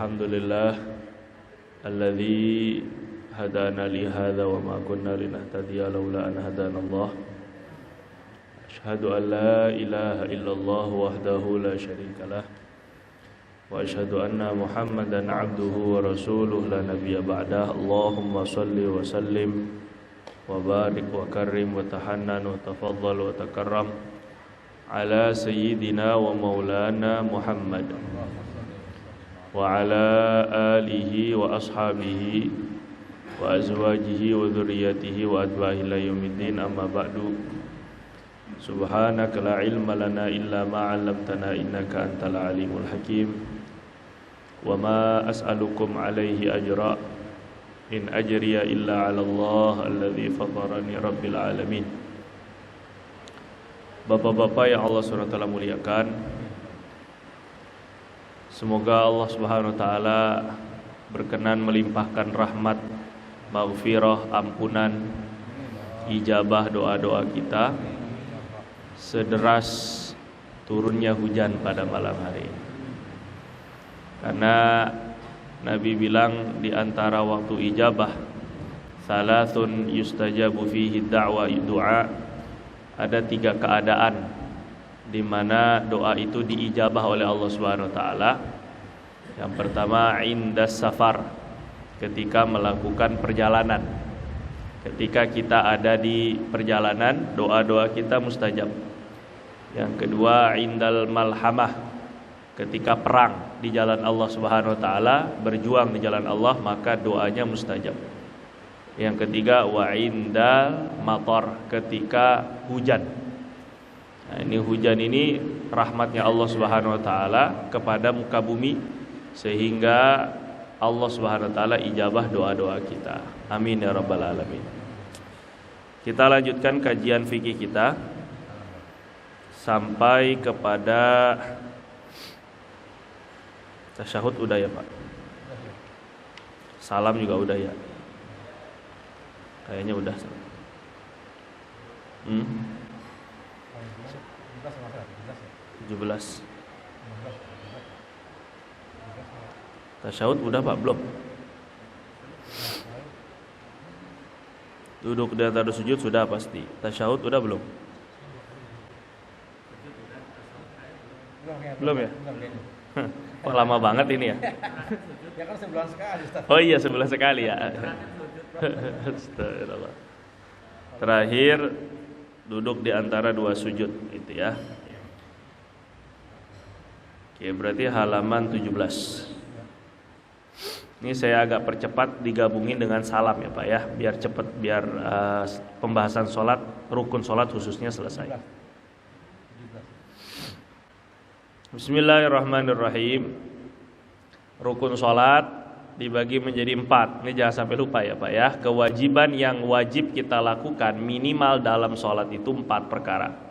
Alhamdulillah alladzi hadana li hadza wa ma kunna linahtadiya laula an hadana Allah. Asyhadu an la ilaha illallah wahdahu la syarikalah wa asyhadu anna Muhammadan abduhu wa rasuluhu la nabiyya ba'dah. Allahumma shalli wa sallim wa barik wa karrim wa tahannan wa tafaddal wa takarram ala sayyidina wa maulana Muhammad wa ala alihi wa ashabihi wa azwajihi wa dhurriyyatihi wa atba'ihi ila yaumiddin, amma ba'du. Subhanaka la ilma lana illa ma 'allamtana innaka antal alimul hakim. Wa ma as'alukum alaihi ajra in ajriya illa 'ala Allah alladzi fatarani rabbil alamin. Bapak-bapak yang Allah SWT muliakan, semoga Allah Subhanahu wa taala berkenan melimpahkan rahmat, maghfirah, ampunan, ijabah doa-doa kita sederas turunnya hujan pada malam hari ini. Karena Nabi bilang di antara waktu ijabah salasun yustajabu fihi da'wa du'a, ada 3 keadaan di mana doa itu diijabah oleh Allah Subhanahu wa taala. Yang pertama indas safar, ketika melakukan perjalanan. Ketika kita ada di perjalanan, doa-doa kita mustajab. Yang kedua indal malhamah, ketika perang di jalan Allah Subhanahu wa taala, berjuang di jalan Allah, maka doanya mustajab. Yang ketiga wa indal matar, ketika hujan. Nah, ini hujan ini rahmatnya Allah Subhanahu wa taala kepada muka bumi, sehingga Allah Subhanahu wa taala ijabah doa-doa kita. Amin ya rabbal alamin. Kita lanjutkan kajian fikih kita sampai kepada tasyahud udah ya Pak? Salam juga udah ya? Kayaknya udah. 17. Tasyahud udah Pak? Belum? Duduk di antara sujud sudah pasti. Tasyahud udah belum? Belum ya? Kok lama banget ini ya? Ya kan sebulan sekali Ustaz. Oh iya, sebulan sekali ya. Astagfirullah. Terakhir duduk di antara 2 sujud itu ya. Oke, berarti halaman 17. Ini saya agak percepat digabungin dengan salam ya Pak ya, biar cepat, biar pembahasan sholat, rukun sholat khususnya selesai. Bismillahirrahmanirrahim. Rukun sholat dibagi menjadi 4. Ini jangan sampai lupa ya Pak ya. Kewajiban yang wajib kita lakukan minimal dalam sholat itu 4 perkara.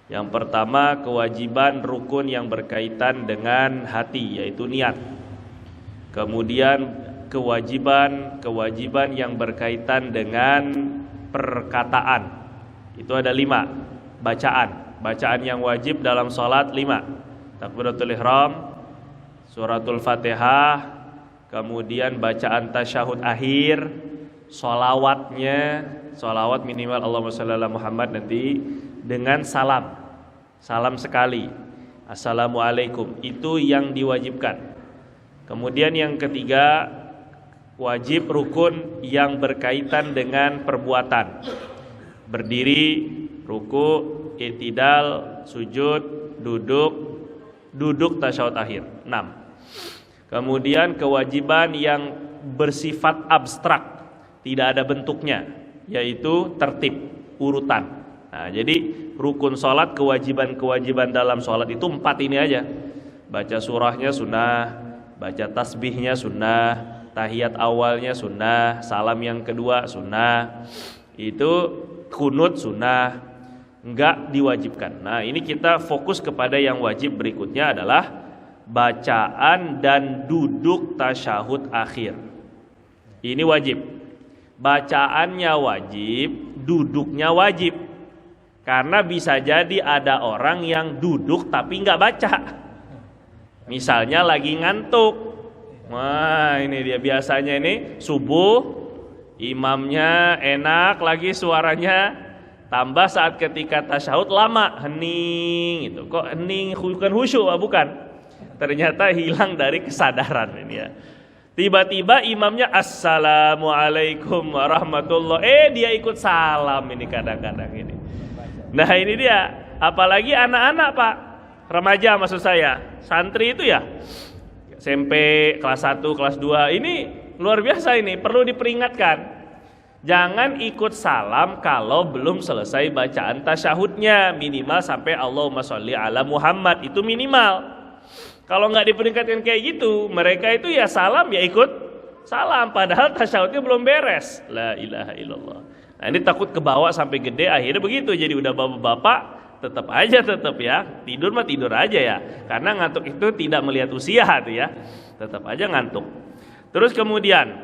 Yang pertama, kewajiban rukun yang berkaitan dengan hati, yaitu niat. Kemudian kewajiban yang berkaitan dengan perkataan, itu ada 5. Bacaan yang wajib dalam sholat 5. Takbiratul ihram, suratul fatihah, kemudian bacaan tasyahud akhir, sholawatnya, sholawat minimal Allahumma shalli ala Muhammad, nanti dengan salam sekali, assalamualaikum, itu yang diwajibkan. Kemudian yang ketiga, wajib rukun yang berkaitan dengan perbuatan, berdiri, ruku, i'tidal, sujud, duduk tasyahud akhir, 6. Kemudian kewajiban yang bersifat abstrak, tidak ada bentuknya, yaitu tertib, urutan. Nah, jadi rukun sholat, kewajiban dalam sholat itu 4 ini aja. Baca surahnya sunnah, baca tasbihnya sunnah, tahiyat awalnya sunnah, salam yang kedua sunnah, itu kunut sunnah, enggak diwajibkan. Nah, ini kita fokus kepada yang wajib. Berikutnya adalah bacaan dan duduk tasyahud akhir. Ini wajib. Bacaannya wajib, duduknya wajib. Karena bisa jadi ada orang yang duduk tapi nggak baca. Misalnya lagi ngantuk. Wah, ini dia biasanya ini subuh imamnya enak lagi suaranya, tambah saat ketika tasyahud lama hening itu. Kok hening bukan khusyuk, bukan. Ternyata hilang dari kesadaran ini ya. Tiba-tiba imamnya assalamualaikum warahmatullah. Dia ikut salam ini kadang-kadang ini. Nah, ini dia. Apalagi anak-anak, Pak. Remaja maksud saya. Santri itu ya. SMP kelas 1, kelas 2 ini luar biasa ini, perlu diperingatkan. Jangan ikut salam kalau belum selesai bacaan tasyahudnya, minimal sampai Allahumma sholli ala Muhammad, itu minimal. Kalau nggak diperingatkan kayak gitu, mereka itu ya salam ya ikut salam, padahal tasyahudnya belum beres. La ilaha illallah. Nah, ini takut kebawa sampai gede, akhirnya begitu, jadi udah bapak-bapak tetap ya, tidur mah tidur aja ya, karena ngantuk itu tidak melihat usia tuh ya, tetap aja ngantuk. Terus kemudian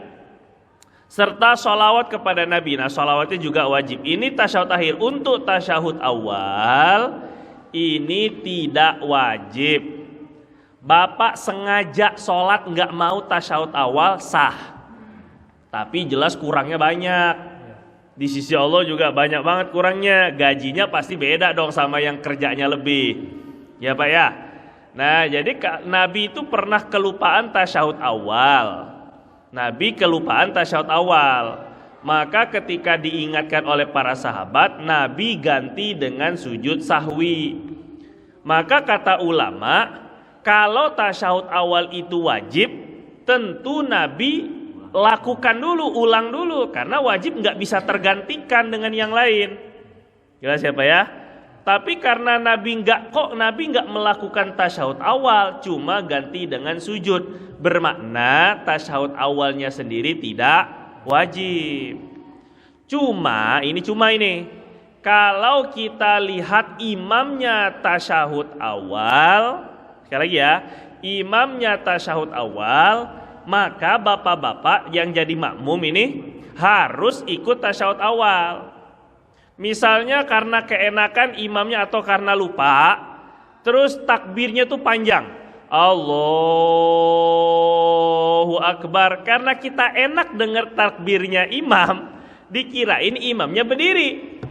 serta sholawat kepada Nabi. Nah, sholawatnya juga wajib. Ini tasyahud akhir. Untuk tasyahud awal ini tidak wajib. Bapak sengaja sholat nggak mau tasyahud awal sah, tapi jelas kurangnya banyak. Di sisi Allah juga banyak banget kurangnya. Gajinya pasti beda dong sama yang kerjanya lebih. Ya Pak ya. Nah, jadi Nabi itu pernah kelupaan tasyahud awal. Nabi kelupaan tasyahud awal. Maka ketika diingatkan oleh para sahabat, Nabi ganti dengan sujud sahwi. Maka kata ulama, kalau tasyahud awal itu wajib, tentu Nabi lakukan dulu, ulang dulu, karena wajib nggak bisa tergantikan dengan yang lain. Jelas ya Pak ya? Tapi karena Nabi nggak melakukan tasyahud awal, cuma ganti dengan sujud, bermakna tasyahud awalnya sendiri tidak wajib. Cuma ini kalau kita lihat imamnya tasyahud awal, sekali lagi ya, imamnya tasyahud awal, maka bapak-bapak yang jadi makmum ini harus ikut tasyahud awal. Misalnya karena keenakan imamnya atau karena lupa, terus takbirnya tuh panjang, Allahu Akbar. Karena kita enak dengar takbirnya imam, dikirain imamnya berdiri.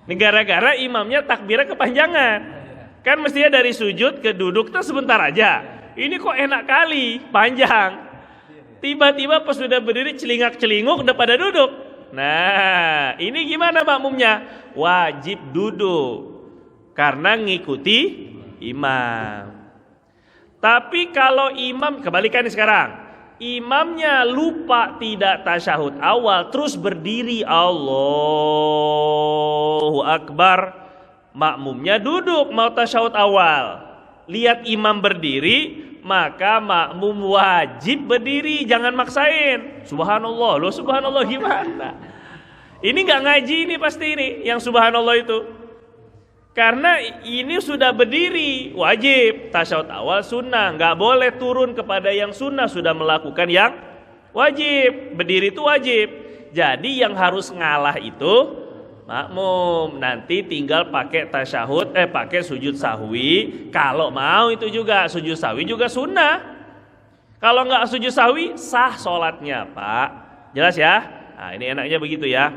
Gara-gara imamnya takbirnya kepanjangan. Kan mestinya dari sujud ke duduk tuh sebentar aja. Ini kok enak kali, panjang. Tiba-tiba pas sudah berdiri celingak-celinguk udah pada duduk. Nah, ini gimana makmumnya? Wajib duduk karena ngikuti imam. Tapi kalau imam, kebalikan nih sekarang, imamnya lupa tidak tasyahud awal, terus berdiri Allahu Akbar, makmumnya duduk mau tasyahud awal, lihat imam berdiri, maka makmum wajib berdiri, jangan maksain. Subhanallah, loh subhanallah gimana? Ini nggak ngaji ini pasti ini, yang subhanallah itu. Karena ini sudah berdiri, wajib. Tasyahud awal sunnah, nggak boleh turun kepada yang sunnah, sudah melakukan yang wajib. Berdiri itu wajib. Jadi yang harus ngalah itu makmum, nanti tinggal pakai tasyahud, pakai sujud sahwi. Kalau mau itu juga sujud sahwi juga sunnah. Kalau nggak sujud sahwi sah sholatnya Pak. Jelas ya? Nah, ini enaknya begitu ya.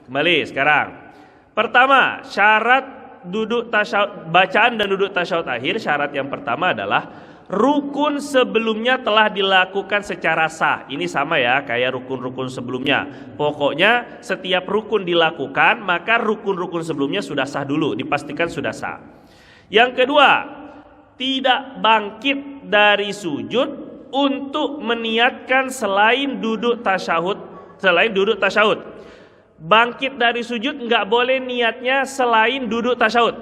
Kembali sekarang. Pertama, syarat duduk tasyahud, bacaan dan duduk tasyahud akhir. Syarat yang pertama adalah rukun sebelumnya telah dilakukan secara sah. Ini sama ya kayak rukun-rukun sebelumnya. Pokoknya setiap rukun dilakukan, maka rukun-rukun sebelumnya sudah sah dulu, dipastikan sudah sah. Yang kedua, tidak bangkit dari sujud untuk meniatkan selain duduk tasyahud. Bangkit dari sujud nggak boleh niatnya selain duduk tasyahud.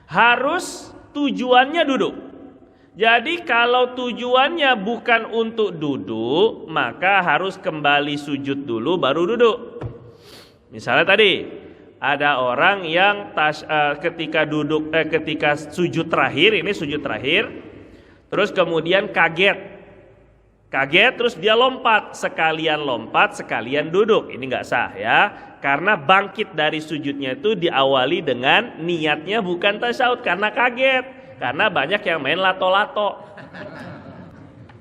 Harus tujuannya duduk. Jadi kalau tujuannya bukan untuk duduk, maka harus kembali sujud dulu baru duduk. Misalnya tadi ada orang yang ketika sujud terakhir, ini sujud terakhir, terus kemudian kaget terus dia lompat sekalian duduk. Ini nggak sah ya, karena bangkit dari sujudnya itu diawali dengan niatnya bukan tasyahud, karena kaget. Karena banyak yang main lato-lato.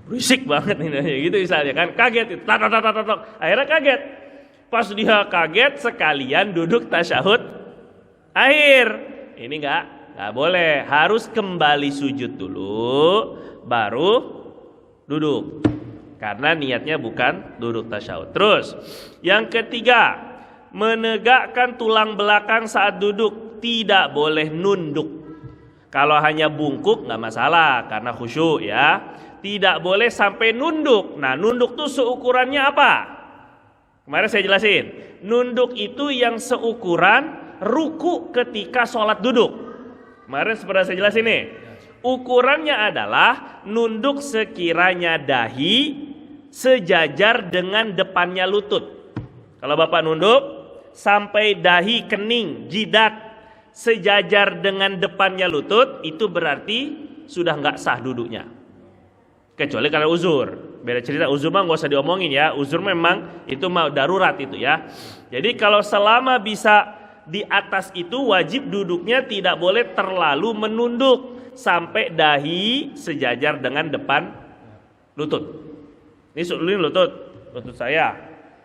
berisik banget ini gitu misalnya kan, kaget itu, akhirnya kaget. Pas dia kaget sekalian duduk tasyahud akhir. Ini nggak boleh, harus kembali sujud dulu baru duduk. Karena niatnya bukan duduk tasyahud. Terus yang ketiga, menegakkan tulang belakang saat duduk, tidak boleh nunduk. Kalau hanya bungkuk nggak masalah karena khusyuk ya. Tidak boleh sampai nunduk. Nah, nunduk tuh seukurannya apa? Kemarin saya jelasin. Nunduk itu yang seukuran ruku ketika sholat duduk. Kemarin seperti saya jelasin nih. Ukurannya adalah nunduk sekiranya dahi sejajar dengan depannya lutut. Kalau Bapak nunduk sampai dahi, kening, jidat sejajar dengan depannya lutut, itu berarti sudah nggak sah duduknya. Kecuali karena uzur. Beda cerita, uzur mah nggak usah diomongin ya. Uzur memang itu mau darurat itu ya. Jadi kalau selama bisa di atas itu, wajib duduknya tidak boleh terlalu menunduk sampai dahi sejajar dengan depan lutut. Ini lutut saya.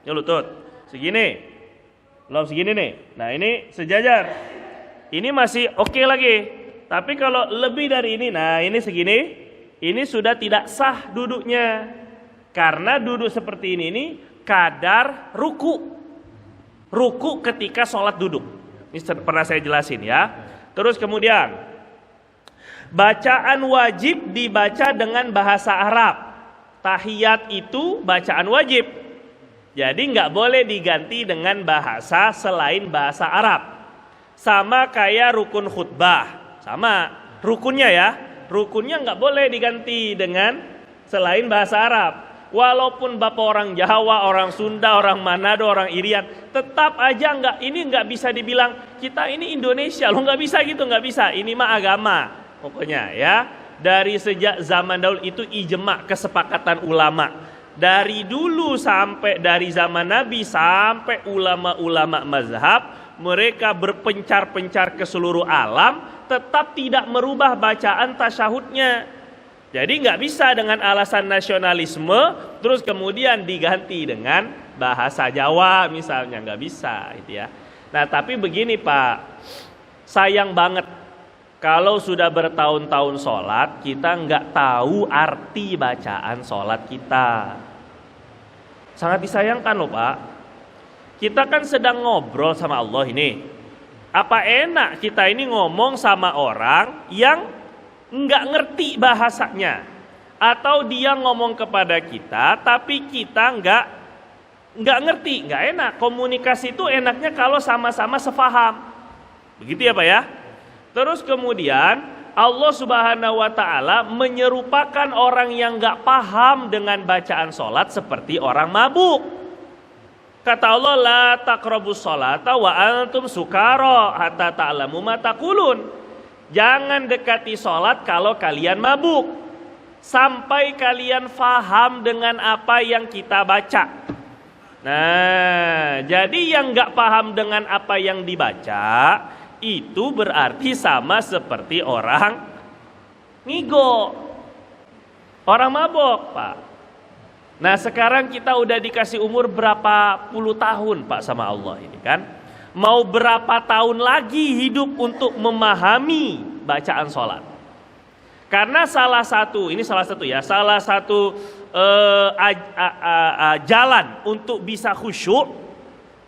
Ini lutut segini, belum segini nih. Nah ini sejajar. Ini masih oke lagi. Tapi kalau lebih dari ini, nah ini segini. Ini sudah tidak sah duduknya. Karena duduk seperti ini kadar ruku. Ruku ketika sholat duduk. Ini pernah saya jelasin ya. Terus kemudian, bacaan wajib dibaca dengan bahasa Arab. Tahiyat itu bacaan wajib. Jadi nggak boleh diganti dengan bahasa selain bahasa Arab. Sama kayak rukun khutbah. Sama rukunnya ya. Rukunnya nggak boleh diganti dengan selain bahasa Arab. Walaupun Bapak orang Jawa, orang Sunda, orang Manado, orang Irian, tetap aja ini nggak bisa dibilang kita ini Indonesia, lo nggak bisa gitu, nggak bisa. Ini mah agama, pokoknya ya. Dari sejak zaman dahulu itu ijma, kesepakatan ulama. Dari dulu sampai dari zaman Nabi sampai ulama-ulama mazhab, mereka berpencar-pencar ke seluruh alam, tetap tidak merubah bacaan tasyahudnya. Jadi nggak bisa dengan alasan nasionalisme terus kemudian diganti dengan bahasa Jawa misalnya, nggak bisa gitu ya. Nah tapi begini Pak, sayang banget kalau sudah bertahun-tahun sholat kita nggak tahu arti bacaan sholat kita. Sangat disayangkan loh Pak. Kita kan sedang ngobrol sama Allah ini. Apa enak kita ini ngomong sama orang yang nggak ngerti bahasanya, atau dia ngomong kepada kita tapi kita nggak ngerti, nggak enak. Komunikasi itu enaknya kalau sama-sama sefaham, begitu ya Pak ya. Terus kemudian Allah Subhanahu Wa Taala menyerupakan orang yang nggak paham dengan bacaan sholat seperti orang mabuk. Kata Allah, la taqrabus sholata wa antum sukara hatta ta'lamu ma taqulun. Jangan dekati sholat kalau kalian mabuk, sampai kalian faham dengan apa yang kita baca. Nah, jadi yang nggak paham dengan apa yang dibaca itu berarti sama seperti orang ngigo, orang mabok Pak. Nah sekarang kita udah dikasih umur berapa puluh tahun Pak sama Allah ini kan. Mau berapa tahun lagi hidup untuk memahami bacaan sholat. Karena salah satu jalan untuk bisa khusyuk,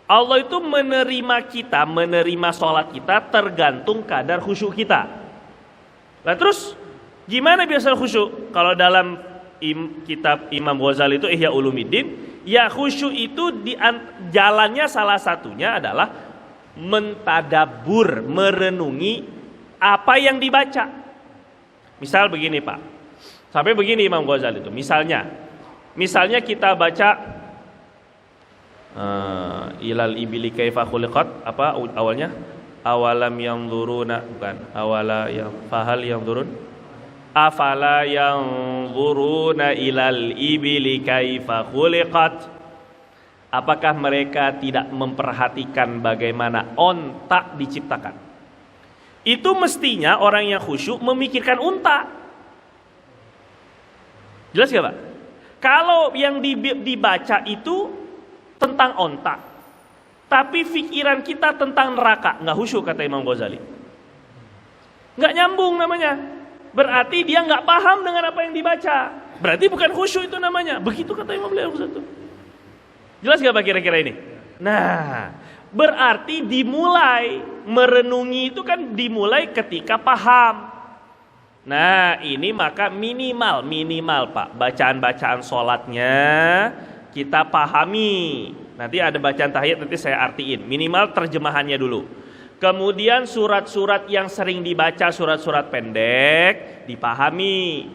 Allah itu menerima sholat kita tergantung kadar khusyuk kita. Nah terus gimana biasa khusyuk? Kalau dalam kitab Imam Ghazali itu Ihya Ulumuddin, ya khusyuk itu jalannya salah satunya adalah mentadabur, merenungi apa yang dibaca. Misal begini Pak, sampai begini Imam Ghazali itu, misalnya kita baca ilal ibili kaifa khuliqat, apa awalnya? Awalam yanzuruna, bukan, fahal yanzurun, afala yanzuruna ilal ibili kaifa khuliqat. Apakah mereka tidak memperhatikan bagaimana onta diciptakan? Itu mestinya orang yang khusyuk memikirkan unta. Jelas gak Pak? Kalau yang dibaca itu tentang onta, tapi pikiran kita tentang neraka, nggak khusyuk kata Imam Ghazali. Nggak nyambung namanya. Berarti dia nggak paham dengan apa yang dibaca. Berarti bukan khusyuk itu namanya. Begitu kata Imam beliau satu. Jelas nggak Pak kira-kira ini? Nah, berarti dimulai merenungi itu kan dimulai ketika paham. Nah, ini maka minimal Pak, bacaan-bacaan sholatnya kita pahami. Nanti ada bacaan tahiyat, nanti saya artiin. Minimal terjemahannya dulu. Kemudian surat-surat yang sering dibaca, surat-surat pendek, dipahami.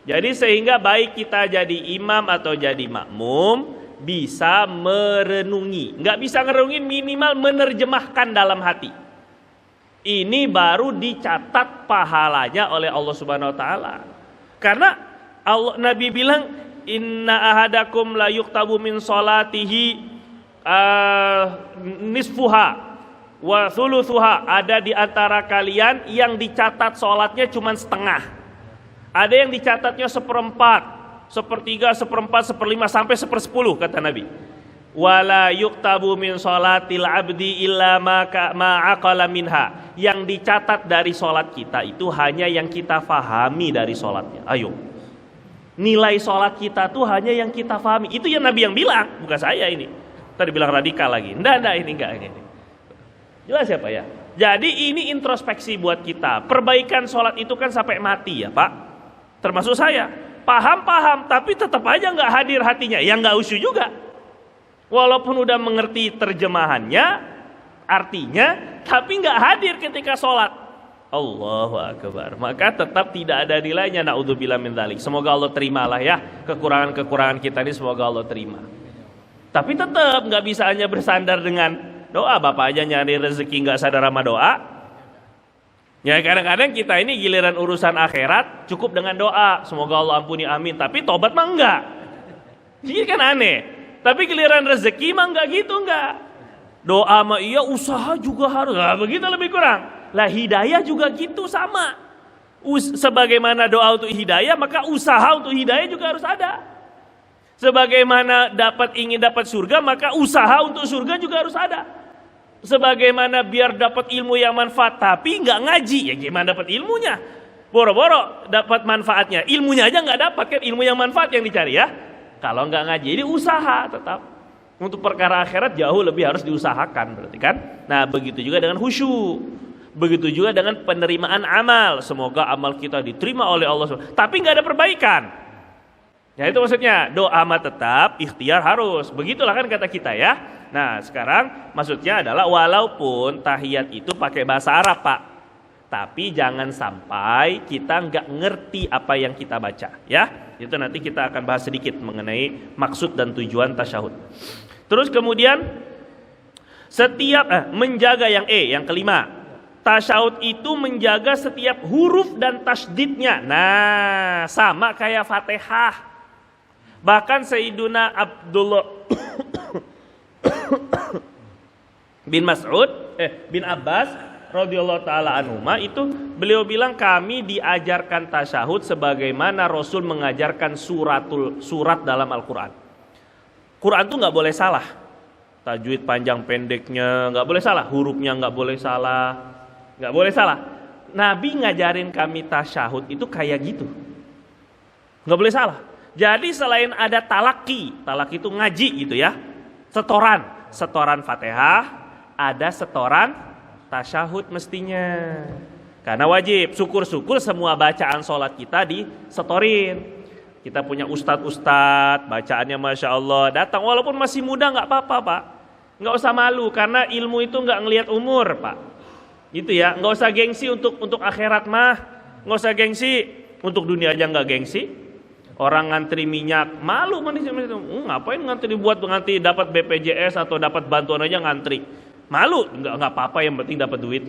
Jadi sehingga baik kita jadi imam atau jadi makmum, bisa merenungi. Nggak bisa ngerenungin, minimal menerjemahkan dalam hati. Ini baru dicatat pahalanya oleh Allah Subhanahu wa taala. Karena Nabi bilang, inna ahadakum la yuktabu min salatihi nisfuha wa thuluthuha. Ada di antara kalian yang dicatat sholatnya cuma setengah. Ada yang dicatatnya seperempat, sepertiga, seperempat, seperlima, sampai sepersepuluh kata Nabi. Wala yuktabu min sholatil abdi illa ma'aqala minha. Yang dicatat dari sholat kita itu hanya yang kita fahami dari sholatnya. Ayo, nilai sholat kita tuh hanya yang kita fahami. Itu yang Nabi yang bilang, bukan saya ini. Tadi bilang radikal lagi. Enggak ini. Jelas ya Pak ya. Jadi ini introspeksi buat kita. Perbaikan sholat itu kan sampai mati ya Pak. Termasuk saya. Paham, tapi tetap aja nggak hadir hatinya. Yang nggak usyuk juga. Walaupun udah mengerti terjemahannya, artinya, tapi nggak hadir ketika sholat. Allahu Akbar. Maka tetap tidak ada nilainya. Na'udzubillah min dzalik. Semoga Allah terimalah ya kekurangan-kekurangan kita ini, semoga Allah terima. Tapi tetap nggak bisa hanya bersandar dengan doa. Bapak aja nyari rezeki nggak sadar sama doa. Ya kadang-kadang kita ini giliran urusan akhirat cukup dengan doa. Semoga Allah ampuni, amin. Tapi tobat mah enggak. Ini kan aneh. Tapi giliran rezeki mah enggak gitu, enggak. Doa mah iya, usaha juga harus. Nah, begitu lebih kurang. Lah hidayah juga gitu sama. Sebagaimana doa untuk hidayah, maka usaha untuk hidayah juga harus ada. Sebagaimana ingin dapat surga, maka usaha untuk surga juga harus ada. Sebagaimana biar dapat ilmu yang manfaat, tapi nggak ngaji, ya gimana dapat ilmunya? Boro-boro dapat manfaatnya, ilmunya aja nggak dapat kan, ilmu yang manfaat yang dicari ya. Kalau nggak ngaji, ini usaha tetap. Untuk perkara akhirat jauh lebih harus diusahakan berarti kan. Nah begitu juga dengan khusyuk. Begitu juga dengan penerimaan amal. Semoga amal kita diterima oleh Allah. Tapi nggak ada perbaikan. Ya itu maksudnya, doa mah tetap, ikhtiar harus. Begitulah kan kata kita ya. Nah sekarang maksudnya adalah walaupun tahiyat itu pakai bahasa Arab Pak, tapi jangan sampai kita nggak ngerti apa yang kita baca ya. Itu nanti kita akan bahas sedikit mengenai maksud dan tujuan tasyahud. Terus kemudian setiap menjaga yang kelima, tasyahud itu menjaga setiap huruf dan tasdidnya. Nah sama kayak Fatihah. Bahkan Sayyiduna Abdullah bin Abbas radhiyallahu taala anhuma itu beliau bilang, kami diajarkan tasyahud sebagaimana Rasul mengajarkan surat dalam Al-Quran. Quran tuh nggak boleh salah, tajwid panjang pendeknya nggak boleh salah, hurufnya nggak boleh salah. Nabi ngajarin kami tasyahud itu kayak gitu, nggak boleh salah. Jadi selain ada talaki itu ngaji gitu ya, setoran Fatihah, ada setoran tasyahud mestinya. Karena wajib, syukur-syukur semua bacaan sholat kita disetorin. Kita punya ustadz, bacaannya Masya Allah, datang walaupun masih muda nggak apa-apa Pak. Nggak usah malu, karena ilmu itu nggak ngelihat umur Pak. Gitu ya, nggak usah gengsi untuk akhirat mah. Nggak usah gengsi, untuk dunia aja nggak gengsi. Orang ngantri minyak, malu ngapain ngantri buat ngantri dapat BPJS atau dapat bantuan aja ngantri. Malu, nggak apa-apa, yang penting dapat duit.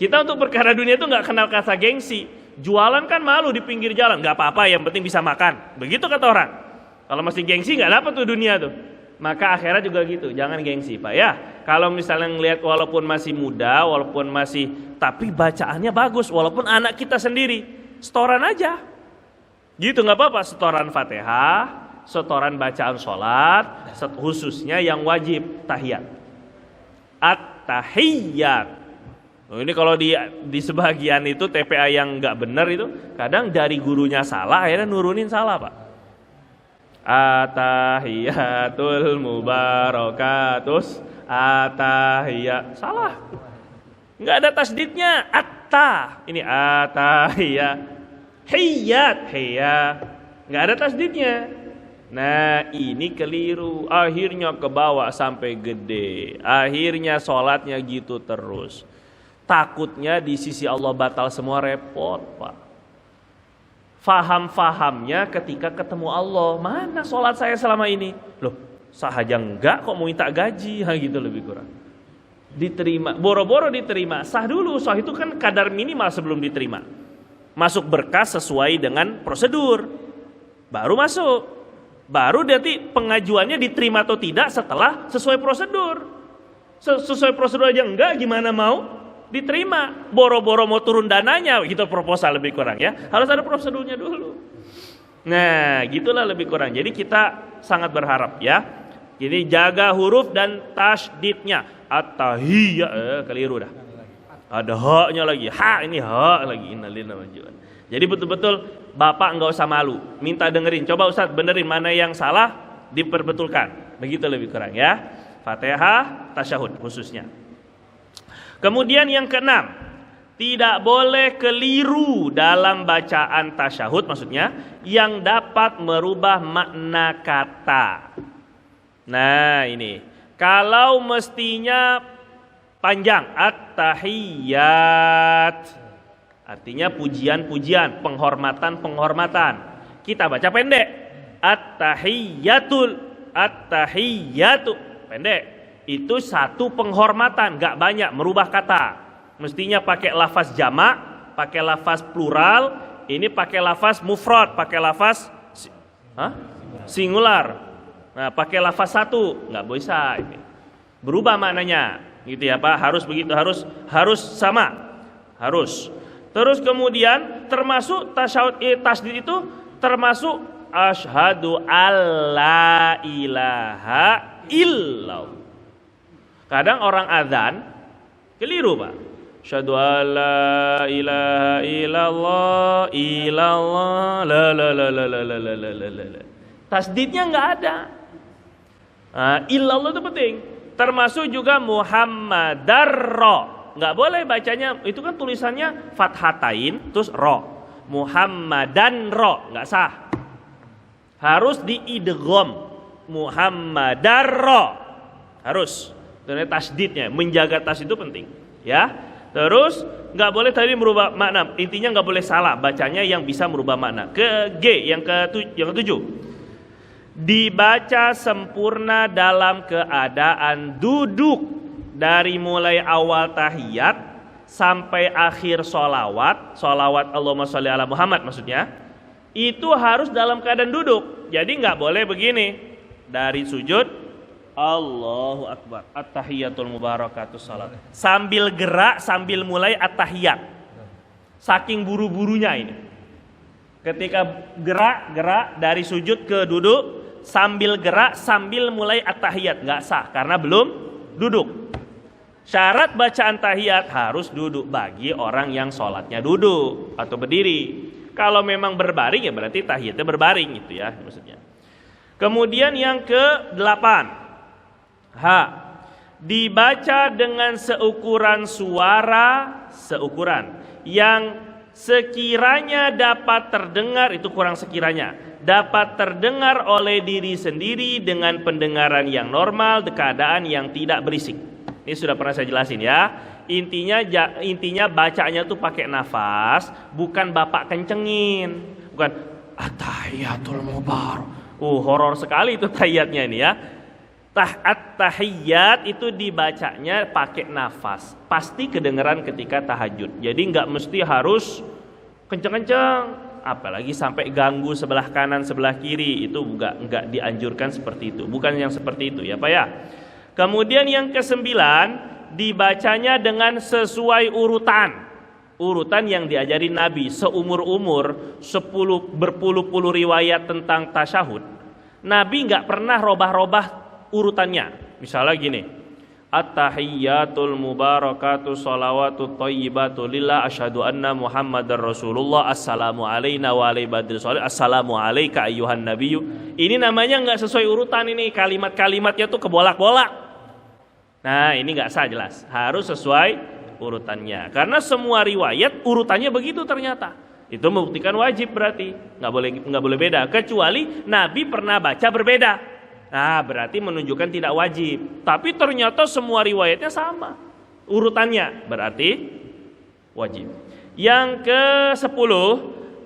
Kita untuk perkara dunia itu nggak kenal kata gengsi. Jualan kan malu di pinggir jalan, nggak apa-apa, yang penting bisa makan. Begitu kata orang. Kalau masih gengsi nggak dapat tuh dunia tuh. Maka akhirat juga gitu, jangan gengsi Pak ya. Kalau misalnya ngelihat walaupun masih muda, tapi bacaannya bagus, walaupun anak kita sendiri, setoran aja. Gitu nggak apa-apa, setoran Fatihah, setoran bacaan sholat, khususnya yang wajib tahiyat. At-tahiyyat. Ini kalau di sebagian itu TPA yang nggak benar itu, kadang dari gurunya salah, akhirnya nurunin salah Pak. At-tahiyyatul mubarakatus, at-tahiyyat, salah. Nggak ada tasdidnya, atta. Ini at-tahiyyat, hiyyat, nggak ada tasdidnya. Nah ini keliru, akhirnya ke bawah sampai gede, akhirnya sholatnya gitu terus. Takutnya di sisi Allah batal semua, repot Pak. Faham-fahamnya ketika ketemu Allah, mana sholat saya selama ini? Loh sah aja enggak kok mau minta gaji, gitu lebih kurang. Diterima, boro-boro diterima, sah dulu, sah itu kan kadar minimal sebelum diterima. Masuk berkas sesuai dengan prosedur, baru masuk. Baru nanti pengajuannya diterima atau tidak setelah sesuai prosedur. Sesuai prosedur aja enggak, gimana mau diterima? Boro-boro mau turun dananya, gitu proposal lebih kurang ya. Harus ada prosedurnya dulu. Nah, gitulah lebih kurang. Jadi kita sangat berharap ya. Jadi jaga huruf dan tasdidnya. At-tahiyyat, keliru dah. Ada haknya lagi. Ini hak lagi. Innalillahi wa inna ilaihi raji'un. Jadi betul-betul Bapak nggak usah malu, minta dengerin. Coba Ustaz benerin mana yang salah, diperbetulkan. Begitu lebih kurang ya. Fatihah, tasyahud khususnya. Kemudian yang keenam, tidak boleh keliru dalam bacaan tasyahud, maksudnya yang dapat merubah makna kata. Nah ini, kalau mestinya panjang, at-tahiyyat, artinya pujian-pujian, penghormatan-penghormatan. Kita baca pendek. At-tahiyyatu. Pendek. Itu satu penghormatan, gak banyak, merubah kata. Mestinya pakai lafaz jamak, pakai lafaz plural, ini pakai lafaz mufrad, pakai lafaz singular. Nah, pakai lafaz satu, gak bisa ini. Berubah maknanya, gitu ya Pak. Harus begitu, harus sama. Harus. Terus kemudian termasuk tasyahud tasdid itu termasuk asyhadu alla ilaha illallah. Kadang orang azan keliru Pak. Asyhadu alla ilaha illallah la. Tasdidnya enggak ada. Illallah itu penting. Termasuk juga Muhammadarra. Nggak boleh bacanya, itu kan tulisannya fathatain terus ro, Muhammadan ro, nggak sah. Harus diidgham Muhammadar ro, harus. Dan tasdidnya, menjaga tas itu penting ya. Terus nggak boleh tadi merubah makna, intinya nggak boleh salah bacanya yang bisa merubah makna. Ke G yang ketujuh, dibaca sempurna dalam keadaan duduk. Dari mulai awal tahiyat sampai akhir sholawat Allahumma sholli ala Muhammad maksudnya, itu harus dalam keadaan duduk. Jadi nggak boleh begini, dari sujud Allahu Akbar, at-tahiyyatul mubarakatus salat, sambil gerak, sambil mulai at-tahiyyat. Saking buru-burunya ini, ketika gerak dari sujud ke duduk, sambil gerak, sambil mulai at-tahiyyat, nggak sah karena belum duduk. Syarat bacaan tahiyat harus duduk bagi orang yang sholatnya duduk atau berdiri. Kalau memang berbaring ya berarti tahiyatnya berbaring gitu ya maksudnya. Kemudian yang ke-8, dibaca dengan seukuran suara yang sekiranya dapat terdengar, itu kurang sekiranya, dapat terdengar oleh diri sendiri dengan pendengaran yang normal, keadaan yang tidak berisik. Ini sudah pernah saya jelasin ya. Intinya bacanya tuh pakai nafas, bukan Bapak kencengin, bukan at-tahiyatul mubarak. Horor sekali itu tahiyatnya ini ya. At-tahiyyat itu dibacanya pakai nafas, pasti kedengeran ketika tahajud. Jadi nggak mesti harus kenceng-kenceng, apalagi sampai ganggu sebelah kanan sebelah kiri, itu nggak dianjurkan seperti itu. Bukan yang seperti itu ya Pak ya. Kemudian yang ke-9, dibacanya dengan sesuai urutan yang diajari Nabi seumur-umur, berpuluh-puluh riwayat tentang tasyahud. Nabi nggak pernah robah-robah urutannya. Misalnya gini, At-tahiyyatul mubarakatu salawatu thayyibatu lillah asyhadu anna Muhammadar Rasulullah assalamu alaina wa ala ibadil sholih assalamu alayka ayyuhan nabiyyu. Ini namanya enggak sesuai urutan, ini kalimat-kalimatnya tuh kebolak-bolak. Nah, ini enggak sah jelas. Harus sesuai urutannya. Karena semua riwayat urutannya begitu ternyata. Itu membuktikan wajib berarti. Enggak boleh beda kecuali Nabi pernah baca berbeda. Nah, berarti menunjukkan tidak wajib. Tapi ternyata semua riwayatnya sama urutannya, berarti wajib. Yang ke-10,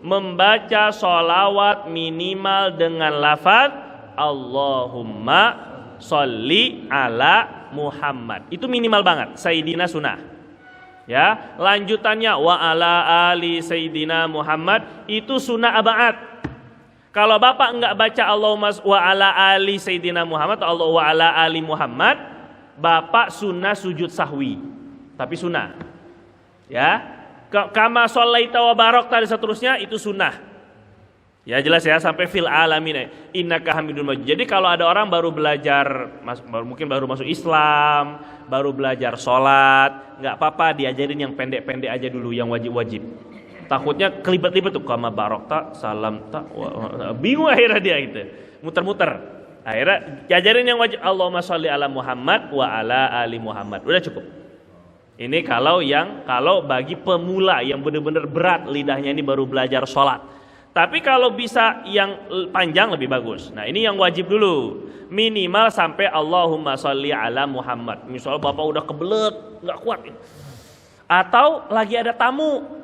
membaca sholawat minimal dengan lafaz Allahumma sholli ala Muhammad. Itu minimal banget, Sayyidina sunnah. Ya, lanjutannya wa ala ali Sayyidina Muhammad itu sunnah aba'ad. Kalau bapak enggak baca Allahumma wa ala ali Sayyidina Muhammad atau Allah wa ala ali Muhammad, bapak sunnah sujud sahwi. Tapi sunnah. Ya. Kama sholaita wa barakta dan seterusnya itu sunnah. Ya jelas ya sampai fil alamin. Innaka hamidun majid. Jadi kalau ada orang baru belajar mungkin baru masuk Islam, baru belajar sholat, enggak apa-apa diajarin yang pendek-pendek aja dulu, yang wajib-wajib. Takutnya kelibet-libet tuh kama barokta salam tak bingung akhirnya dia gitu muter-muter. Akhirnya ajarin yang wajib Allahumma sholli ala Muhammad wa ala ali Muhammad. Udah cukup. Ini kalau bagi pemula yang benar-benar berat lidahnya ini baru belajar sholat. Tapi kalau bisa yang panjang lebih bagus. Nah ini yang wajib dulu. Minimal sampai Allahumma sholli ala Muhammad. Misalnya bapak udah kebelet nggak kuat. Atau lagi ada tamu.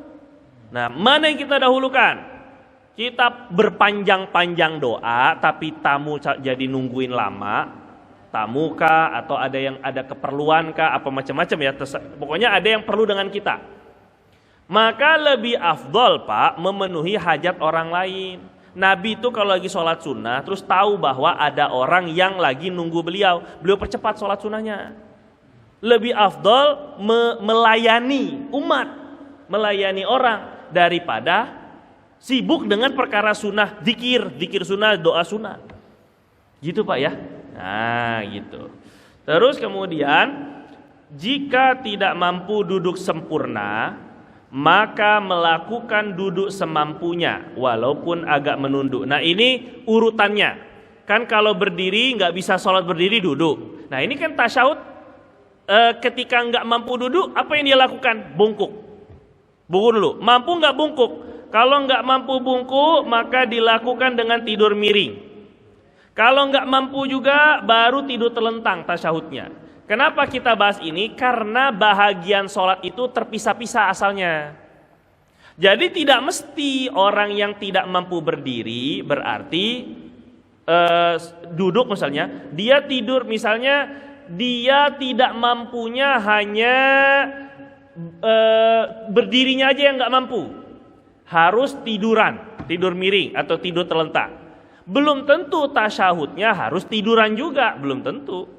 Nah, mana yang kita dahulukan? Kita berpanjang-panjang doa, tapi tamu jadi nungguin lama. Tamu kah? Atau ada yang ada keperluan kah? Apa macam-macam ya. Pokoknya ada yang perlu dengan kita. Maka lebih afdol Pak memenuhi hajat orang lain. Nabi itu kalau lagi sholat sunnah, terus tahu bahwa ada orang yang lagi nunggu beliau percepat sholat sunnahnya. Lebih afdol melayani umat, melayani orang daripada sibuk dengan perkara sunnah, zikir sunnah, doa sunnah. Gitu Pak ya. Nah gitu. Terus kemudian jika tidak mampu duduk sempurna, maka melakukan duduk semampunya walaupun agak menunduk. Nah ini urutannya. Kan kalau berdiri nggak bisa sholat berdiri duduk. Nah ini kan tasyahud ketika nggak mampu duduk apa yang dia lakukan? Bungkuk. Bungkuk dulu. Mampu nggak bungkuk? Kalau nggak mampu bungkuk maka dilakukan dengan tidur miring. Kalau nggak mampu juga baru tidur telentang tasyahudnya. Kenapa kita bahas ini? Karena bahagian sholat itu terpisah-pisah asalnya. Jadi tidak mesti orang yang tidak mampu berdiri berarti duduk misalnya. Dia tidur misalnya dia tidak mampunya hanya berdirinya aja yang nggak mampu, harus tidur miring atau tidur terlentang. Belum tentu tasyahudnya harus tiduran juga, belum tentu.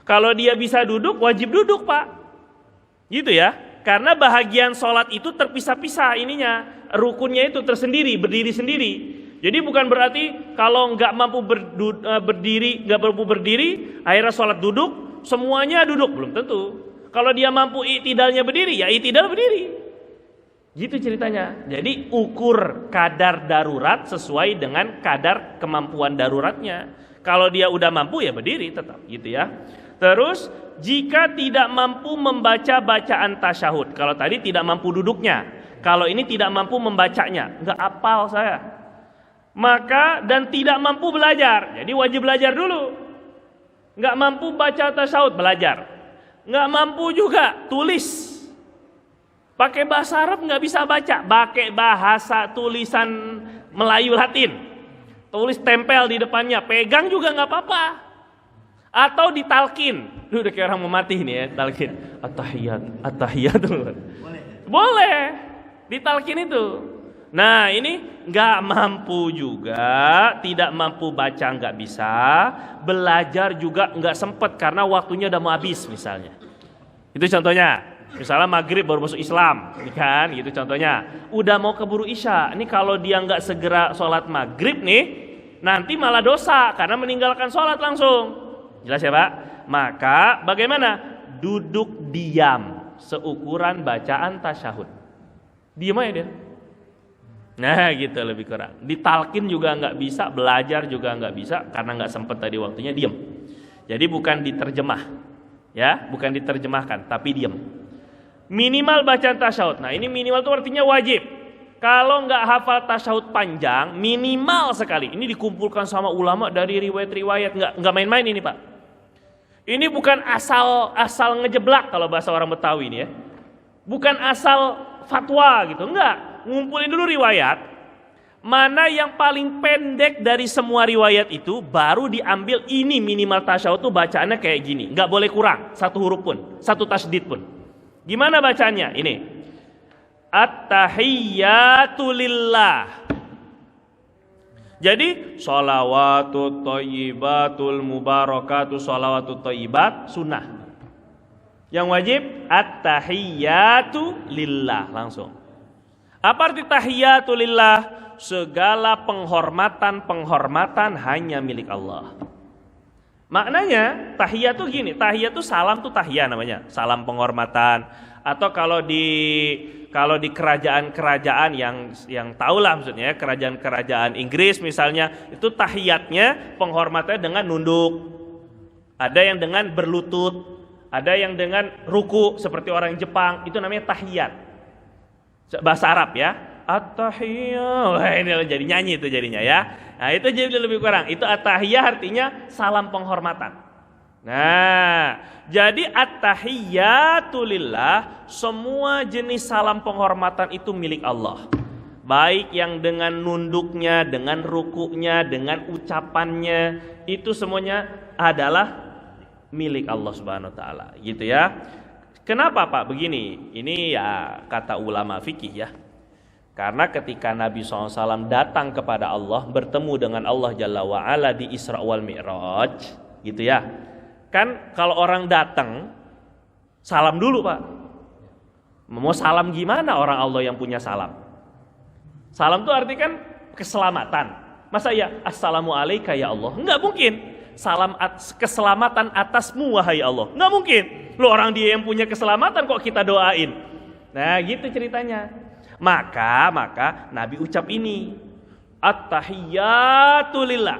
Kalau dia bisa duduk, wajib duduk Pak, gitu ya. Karena bahagian sholat itu terpisah-pisah ininya, rukunnya itu tersendiri, berdiri sendiri. Jadi bukan berarti kalau nggak mampu berdiri, akhirnya sholat duduk, semuanya duduk, belum tentu. Kalau dia mampu i'tidalnya berdiri, ya i'tidal berdiri. Gitu ceritanya. Jadi ukur kadar darurat sesuai dengan kadar kemampuan daruratnya. Kalau dia udah mampu ya berdiri tetap gitu ya. Terus jika tidak mampu membaca bacaan tasyahud. Kalau tadi tidak mampu duduknya. Kalau ini tidak mampu membacanya. Enggak hafal saya. Maka dan tidak mampu belajar. Jadi wajib belajar dulu. Enggak mampu baca tasyahud, belajar. Nggak mampu juga tulis, pakai bahasa Arab nggak bisa baca, pakai bahasa tulisan Melayu Latin, tulis tempel di depannya, pegang juga nggak apa-apa, atau ditalkin, udah kayak orang mau mati nih ya, talkin, at-tahiyat, boleh, ditalkin itu. Nah ini nggak mampu juga, tidak mampu baca nggak bisa, belajar juga nggak sempet karena waktunya udah mau habis misalnya. Itu contohnya. Misalnya maghrib baru masuk Islam, kan? Gitu contohnya. Udah mau keburu isya. Ini kalau dia nggak segera sholat maghrib nih, Nanti malah dosa karena meninggalkan sholat langsung. Jelas ya Pak? Maka bagaimana? Duduk diam seukuran bacaan tasyahud. Diam aja dia. Nah gitu lebih kurang. Ditalkin juga nggak bisa, belajar juga nggak bisa karena nggak sempet tadi waktunya, diam. Jadi bukan diterjemah, ya, bukan diterjemahkan, tapi diam. Minimal bacaan tasyahud. Nah ini minimal itu artinya wajib. Kalau nggak hafal tasyahud panjang, minimal sekali. Ini dikumpulkan sama ulama dari riwayat-riwayat, nggak main-main ini Pak. Ini bukan asal ngejeblak kalau bahasa orang Betawi ini ya. Bukan asal fatwa gitu, enggak. Ngumpulin dulu riwayat. Mana yang paling pendek dari semua riwayat itu, baru diambil ini minimal tasyahud tuh bacaannya kayak gini. Nggak boleh kurang, satu huruf pun, satu tasydid pun. Gimana bacanya? Ini. At-tahiyyatu lillah. Jadi sholawatut thayyibatul mubarakatuh, sholawatut thayyibat sunnah. Yang wajib at-tahiyyatu lillah langsung. Apa arti tahiyyatu lillah? Segala penghormatan hanya milik Allah. Maknanya tahiyat tuh gini, tahiyat tuh salam tuh tahiyat namanya, salam penghormatan. Atau kalau di kerajaan-kerajaan yang tahulah maksudnya, kerajaan-kerajaan Inggris misalnya, itu tahiyatnya penghormatannya dengan nunduk. Ada yang dengan berlutut, ada yang dengan ruku seperti orang Jepang, itu namanya tahiyat. Bahasa Arab ya. At-tahiyyah. Wah, ini jadi nyanyi itu jadinya ya. Nah, itu jadi lebih kurang. Itu at-tahiyyah artinya salam penghormatan. Nah, jadi at-tahiyyatu lillah, semua jenis salam penghormatan itu milik Allah. Baik yang dengan nunduknya, dengan rukuknya, dengan ucapannya, itu semuanya adalah milik Allah Subhanahu wa taala, gitu ya. Kenapa Pak begini? Ini ya kata ulama fikih ya. Karena ketika Nabi SAW datang kepada Allah, bertemu dengan Allah Jalla wa'ala di Isra wal Mi'raj, gitu ya. Kan kalau orang datang, salam dulu Pak. Mau salam gimana orang Allah yang punya salam? Salam itu arti kan keselamatan. Masa ya assalamualaikum ya Allah? Enggak mungkin. Salam keselamatan atasmu wahai Allah. Enggak mungkin. Loh, orang dia yang punya keselamatan kok kita doain. Nah gitu ceritanya. Maka Nabi ucap ini, at-tahiyyatu lillah.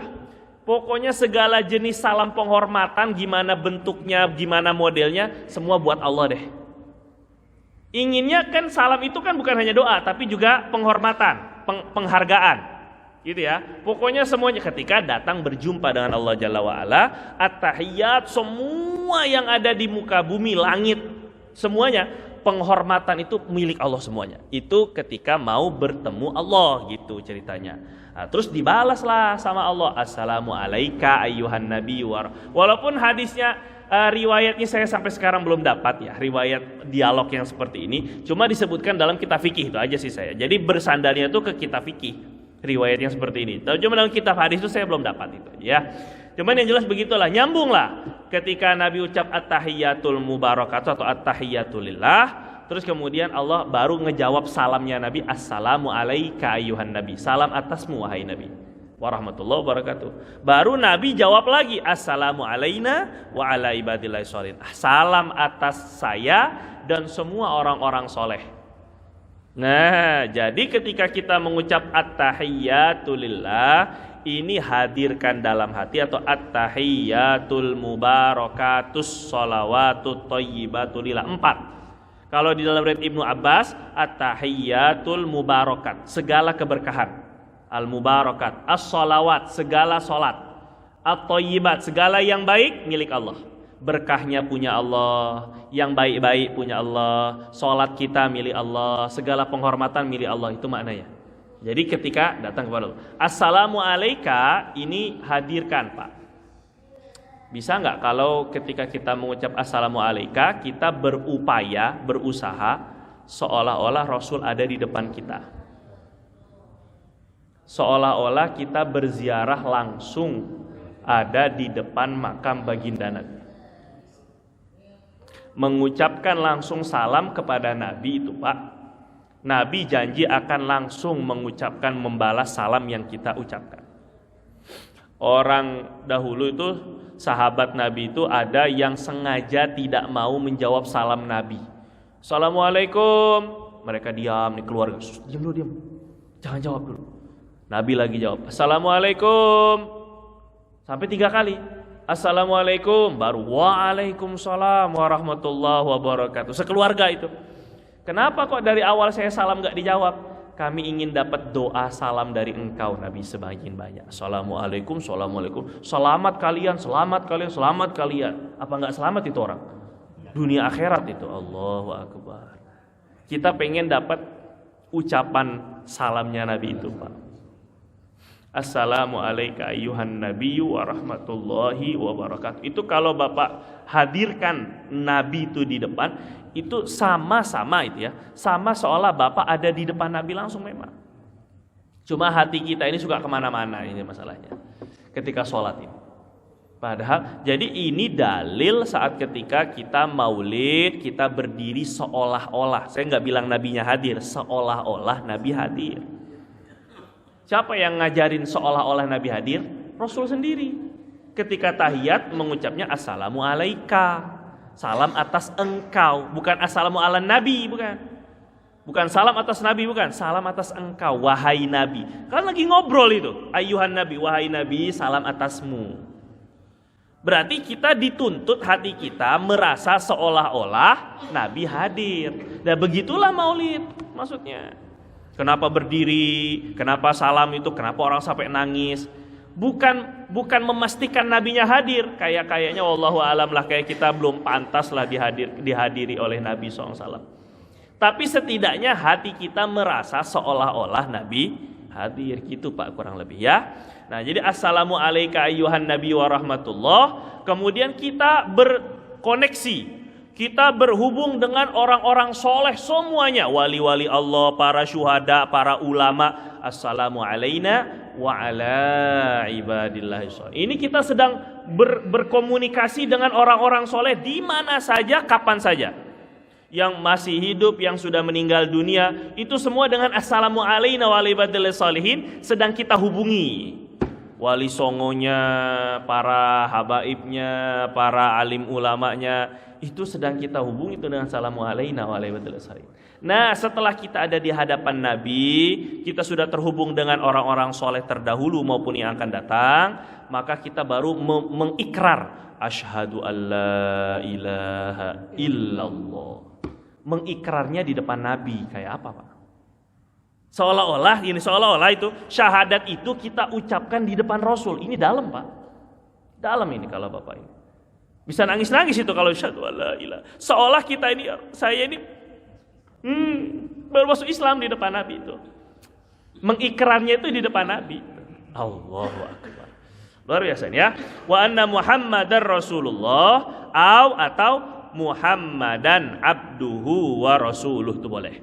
Pokoknya segala jenis salam penghormatan, gimana bentuknya, gimana modelnya, semua buat Allah deh. Inginnya kan salam itu kan bukan hanya doa, tapi juga penghormatan, penghargaan, gitu ya. Pokoknya semuanya ketika datang berjumpa dengan Allah Jalla wa'ala, at-tahiyyat, semua yang ada di muka bumi, langit, semuanya, penghormatan itu milik Allah semuanya. Itu ketika mau bertemu Allah, gitu ceritanya. Nah, terus dibalaslah sama Allah, assalamu alayka ayyuhan nabi. Walaupun hadisnya riwayatnya saya sampai sekarang belum dapat ya, riwayat dialog yang seperti ini, cuma disebutkan dalam kitab fikih, itu aja sih saya. Jadi bersandarnya itu ke kitab fikih, riwayat yang seperti ini. Cuma dalam kitab hadis itu saya belum dapat itu ya. Cuman yang jelas begitulah, nyambunglah ketika Nabi ucap at-tahiyyatul mubarakatuh atau at-tahiyyatul lillah, terus kemudian Allah baru ngejawab salamnya Nabi, assalamu alayka ayyuhan nabi, salam atasmu wahai Nabi warahmatullahi wabarakatuh. Baru Nabi jawab lagi, assalamu alayna wa ala ibadillahi sholihin, salam atas saya dan semua orang-orang soleh. Nah, jadi ketika kita mengucap at-tahiyyatul lillah, ini hadirkan dalam hati, atau at-tahiyyatul mubarakatus sholawatut thayyibatul lillah, 4. Kalau di dalam riwayat Ibnu Abbas, at-tahiyyatul mubarakat, segala keberkahan, al-mubarakat, as-sholawat, segala solat, at-thayyibat, segala yang baik milik Allah. Berkahnya punya Allah, yang baik-baik punya Allah, solat kita milik Allah, segala penghormatan milik Allah, itu maknanya. Jadi ketika datang kepada Allah, assalamu alayka, ini hadirkan Pak. Bisa nggak kalau ketika kita mengucap assalamu alayka, kita berupaya, berusaha seolah-olah Rasul ada di depan kita, seolah-olah kita berziarah langsung ada di depan makam baginda Nabi. Mengucapkan langsung salam kepada Nabi itu Pak, Nabi janji akan langsung mengucapkan, membalas salam yang kita ucapkan. Orang dahulu itu sahabat Nabi itu ada yang sengaja tidak mau menjawab salam Nabi. Assalamualaikum. Mereka diam nih keluarga. Diam dulu, diam. Jangan jawab dulu. Nabi lagi jawab. Assalamualaikum. Sampai 3 kali. Assalamualaikum. Baru waalaikumsalam warahmatullahi wabarakatuh. Sekeluarga itu. Kenapa kok dari awal saya salam gak dijawab? Kami ingin dapat doa salam dari engkau Nabi sebagian banyak. Assalamualaikum, assalamualaikum. Selamat kalian, selamat kalian, selamat kalian. Apa enggak selamat itu orang? Dunia akhirat itu. Allahu Akbar. Kita pengen dapat ucapan salamnya Nabi itu, Pak. Assalamualaikum ayyuhan nabiyyu wa rahmatullahi wabarakatuh. Itu kalau Bapak hadirkan Nabi itu di depan, itu sama-sama itu ya, sama seolah Bapak ada di depan Nabi langsung memang. Cuma hati kita ini suka kemana-mana, ini masalahnya ketika sholat ini. Padahal jadi ini dalil saat ketika kita maulid, kita berdiri seolah-olah. Saya nggak bilang nabinya hadir, seolah-olah Nabi hadir. Siapa yang ngajarin seolah-olah Nabi hadir? Rasul sendiri. Ketika tahiyat mengucapnya assalamu alaika. Salam atas engkau, bukan assalamu ala nabi, bukan. Bukan salam atas nabi, bukan. Salam atas engkau, wahai nabi. Kan lagi ngobrol itu. Ayyuhan nabi, wahai nabi, salam atasmu. Berarti kita dituntut hati kita merasa seolah-olah nabi hadir. Dan begitulah maulid maksudnya. Kenapa berdiri? Kenapa salam itu? Kenapa orang sampai nangis? Bukan memastikan nabinya hadir. Kayaknya wallahu alam lah, kayak kita belum pantas lah dihadiri oleh Nabi SAW. Tapi setidaknya hati kita merasa seolah-olah Nabi hadir gitu Pak, kurang lebih ya. Nah jadi assalamu alaika ayyuhan nabi wa rahmatullah. Kemudian kita berkoneksi, kita berhubung dengan orang-orang soleh semuanya, wali-wali Allah, para syuhada, para ulama. Assalamu alaina wa ala ibadillahi sholih. Ini kita sedang berkomunikasi dengan orang-orang soleh di mana saja, kapan saja. Yang masih hidup, yang sudah meninggal dunia, itu semua dengan assalamu alaina wa ala ibadillahi sholihin sedang kita hubungi. Wali songonya, para habaibnya, para alim ulamanya, itu sedang kita hubungi itu dengan assalamu alaina wa ala ibadillahi sholihin. Nah setelah kita ada di hadapan Nabi, kita sudah terhubung dengan orang-orang soleh terdahulu maupun yang akan datang, maka kita baru mengikrar asyhadu alla ilaha illallah. Mengikrarnya di depan Nabi kayak apa Pak? Seolah-olah itu syahadat itu kita ucapkan di depan Rasul. Ini dalam Pak, dalam ini kalau Bapak ini bisa nangis-nangis itu kalau asyhadu alla ilaha. Seolah kita ini, saya ini baru masuk Islam di depan Nabi itu. Mengikrarnya itu di depan Nabi. Allahu Akbar. Luar biasa ya. Wa anna Muhammadar Rasulullah atau Muhammadan abduhu wa rasuluh itu boleh.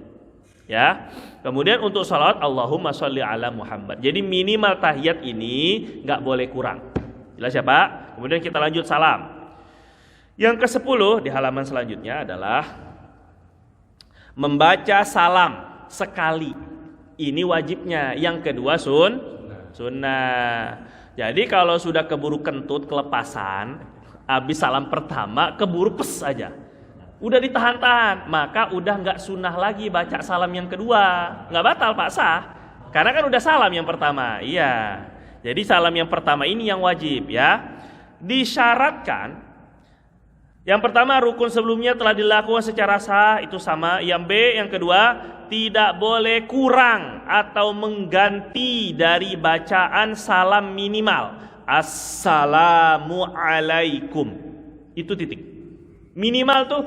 Ya. Kemudian untuk salat Allahumma sholli ala Muhammad. Jadi minimal tahiyat ini enggak boleh kurang. Jelas ya Pak? Kemudian kita lanjut salam. Yang ke-10 di halaman selanjutnya adalah membaca salam sekali. Ini wajibnya. Yang kedua sunnah. Jadi kalau sudah keburu kentut kelepasan, habis salam pertama keburu pes aja, udah ditahan-tahan, maka udah nggak sunnah lagi baca salam yang kedua. Nggak batal Pak, sah. Karena kan udah salam yang pertama. Iya. Jadi salam yang pertama ini yang wajib ya. Disyaratkan yang pertama, rukun sebelumnya telah dilakukan secara sah, itu sama. Yang B, yang kedua, tidak boleh kurang atau mengganti dari bacaan salam minimal. Assalamu alaikum. Itu titik. Minimal tuh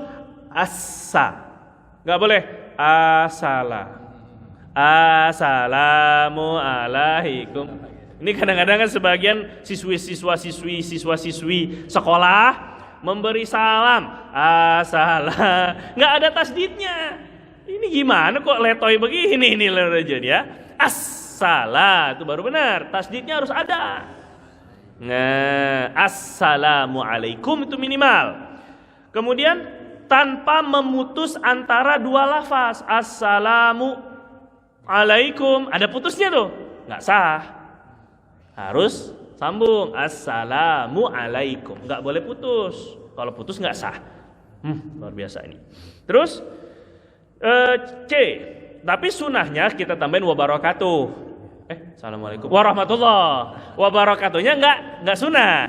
assa. Gak boleh assalamu alaikum. Ini kadang-kadang kan sebagian siswa-siswi sekolah memberi salam nggak ada tasdidnya. Ini gimana kok letoy begini ini ya? As-salah itu baru benar, tasdidnya harus ada. Nah, assalamu alaikum itu minimal. Kemudian tanpa memutus antara dua lafaz. Assalamu alaikum ada putusnya tuh, nggak sah. Harus Sambung. Assalamu alaikum. Nggak boleh putus. Kalau putus nggak sah. Luar biasa ini. Terus C. Tapi sunahnya kita tambahin wabarakatuh. Assalamualaikum warahmatullahi wabarakatuhnya nggak sunnah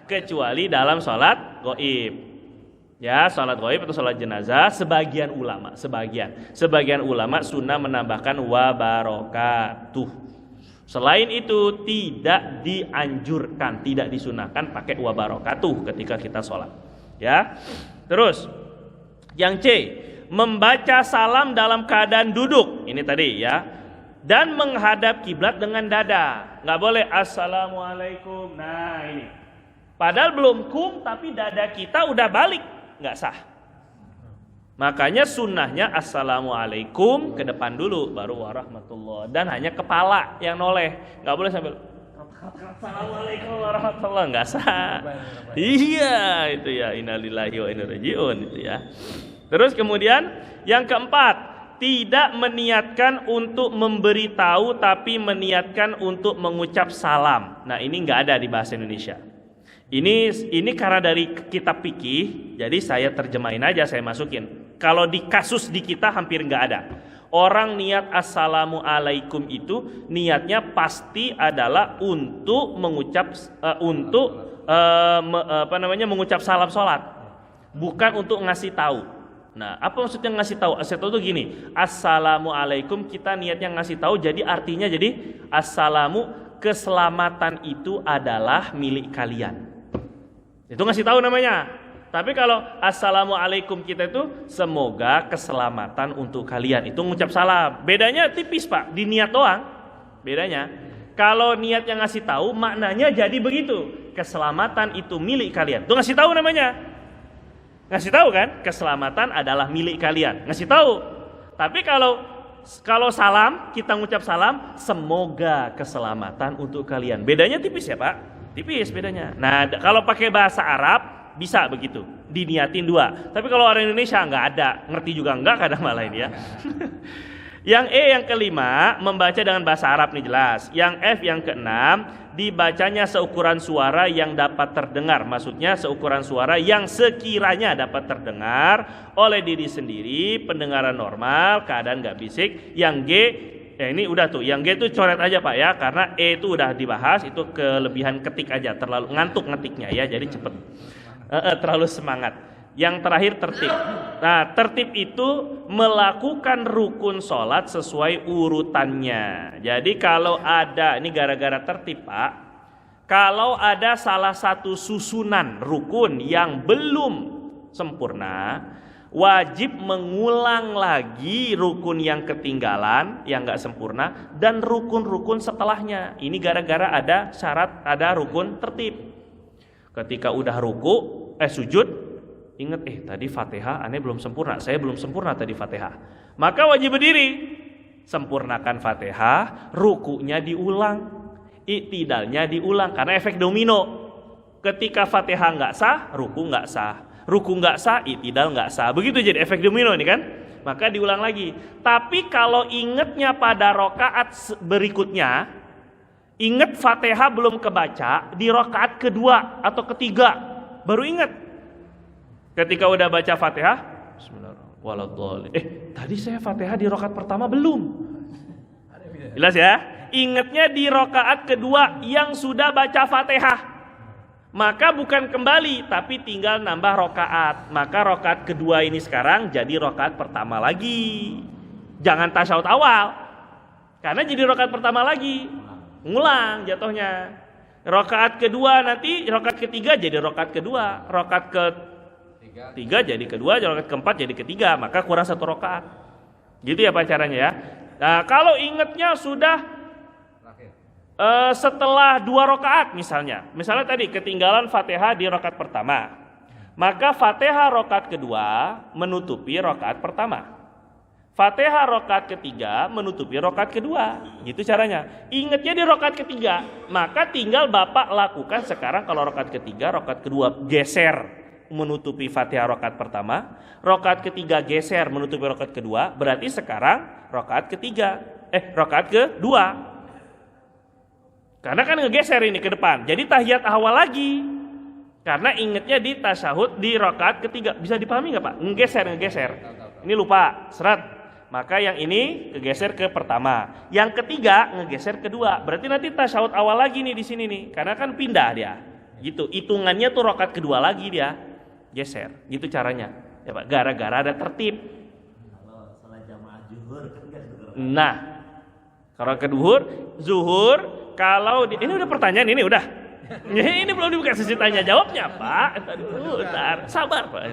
kecuali dalam sholat gaib. Ya, sholat gaib atau sholat jenazah sebagian ulama sunnah menambahkan wabarakatuh. Selain itu tidak dianjurkan, tidak disunahkan pakai wabarakatuh ketika kita sholat. Ya, terus yang C, membaca salam dalam keadaan duduk. Ini tadi ya. Dan menghadap kiblat dengan dada. Nggak boleh assalamualaikum. Nah ini. Padahal belum tapi dada kita udah balik. Nggak sah. Makanya sunnahnya assalamualaikum ke depan dulu, baru warahmatullah. Dan hanya kepala yang noleh. Nggak boleh sambil assalamualaikum warahmatullah. Nggak sah. Iya itu ya. Innalillahi wa inna ilaihi raji'un itu ya. Terus kemudian yang keempat, tidak meniatkan untuk memberitahu tapi meniatkan untuk mengucap salam. Nah ini nggak ada di bahasa Indonesia. Ini karena dari kitab fikih, jadi saya terjemahin aja, saya masukin. Kalau di kasus di kita hampir nggak ada. Orang niat assalamualaikum itu niatnya pasti adalah untuk mengucap mengucap salam sholat, bukan untuk ngasih tahu. Nah, apa maksudnya ngasih tahu? Ngasih tahu itu gini, assalamualaikum, kita niatnya ngasih tahu, jadi artinya assalamu, keselamatan itu adalah milik kalian. Itu ngasih tahu namanya. Tapi kalau assalamualaikum kita itu semoga keselamatan untuk kalian, itu ngucap salam. Bedanya tipis Pak, di niat doang. Bedanya, kalau niatnya ngasih tahu, maknanya jadi begitu, keselamatan itu milik kalian. Itu ngasih tahu namanya. Ngasih tahu kan, keselamatan adalah milik kalian. Ngasih tahu. Tapi kalau salam, kita ngucap salam, semoga keselamatan untuk kalian. Bedanya tipis ya Pak? Tipis bedanya. Nah, kalau pakai bahasa Arab bisa begitu, diniatin dua. Tapi kalau orang Indonesia nggak ada, ngerti juga nggak kadang malah ini ya. Yang E yang kelima, membaca dengan bahasa Arab nih jelas. Yang F yang keenam, dibacanya seukuran suara yang dapat terdengar. Maksudnya seukuran suara yang sekiranya dapat terdengar oleh diri sendiri, pendengaran normal, keadaan gak bisik. Yang G, ini udah tuh, yang G itu coret aja Pak ya, karena E itu udah dibahas, itu kelebihan ketik aja, terlalu ngantuk ngetiknya ya, jadi cepet, terlalu semangat. Yang terakhir tertib. Nah, tertib itu melakukan rukun sholat sesuai urutannya. Jadi kalau ada, ini gara-gara tertib Pak, kalau ada salah satu susunan rukun yang belum sempurna, wajib mengulang lagi rukun yang ketinggalan, yang gak sempurna, dan rukun-rukun setelahnya. Ini gara-gara ada syarat, ada rukun tertib. Ketika udah sujud, ingat tadi Fatihah aneh belum sempurna, saya belum sempurna tadi Fatihah, maka wajib berdiri, sempurnakan Fatihah, rukunya diulang, i'tidalnya diulang, karena efek domino. Ketika Fatihah nggak sah, ruku nggak sah, ruku nggak sah, i'tidal nggak sah, begitu jadi efek domino ini kan, maka diulang lagi. Tapi kalau ingatnya pada rokaat berikutnya, ingat Fatihah belum kebaca di rokaat kedua atau ketiga, baru ingat. Ketika udah baca Fatihah, bismillahirrahmanirrahim. Tadi saya Fatihah di rakaat pertama belum. Jelas ya? Ingatnya di rakaat kedua yang sudah baca Fatihah. Maka bukan kembali, tapi tinggal nambah rakaat. Maka rakaat kedua ini sekarang jadi rakaat pertama lagi. Jangan tasyahud awal. Karena jadi rakaat pertama lagi. Ngulang jatuhnya. Rakaat kedua nanti, rakaat ketiga jadi rakaat kedua. Rakaat ketiga jadi kedua, rakaat keempat jadi ketiga, maka kurang satu rakaat. Gitu ya Pak caranya ya. Nah, kalau ingatnya sudah setelah 2 rakaat misalnya tadi ketinggalan Fatihah di rakaat pertama, maka Fatihah rakaat kedua menutupi rakaat pertama. Fatihah rakaat ketiga menutupi rakaat kedua. Gitu caranya. Ingatnya di rakaat ketiga, maka tinggal Bapak lakukan sekarang kalau rakaat ketiga, rakaat kedua geser menutupi Fatihah rakaat pertama, rakaat ketiga geser menutupi rakaat kedua, berarti sekarang rakaat kedua. Karena kan ngegeser ini ke depan. Jadi tahiyat awal lagi. Karena ingetnya di tasyahud di rakaat ketiga. Bisa dipahami nggak Pak? Ngegeser. Ini lupa, seret. Maka yang ini ngegeser ke pertama. Yang ketiga ngegeser kedua. Berarti nanti tasyahud awal lagi nih di sini nih. Karena kan pindah dia. Gitu. Hitungannya tuh rakaat kedua lagi dia geser. Gitu caranya. Ya Pak. Gara-gara ada tertib. Kalau salat jamaah zuhur kan enggak zuhur. Nah, kalau ke zuhur, kalau ini udah pertanyaan ini udah. Ini belum dibuka sesi tanya jawabnya, Pak. Aduh, ntar sabar, Pak.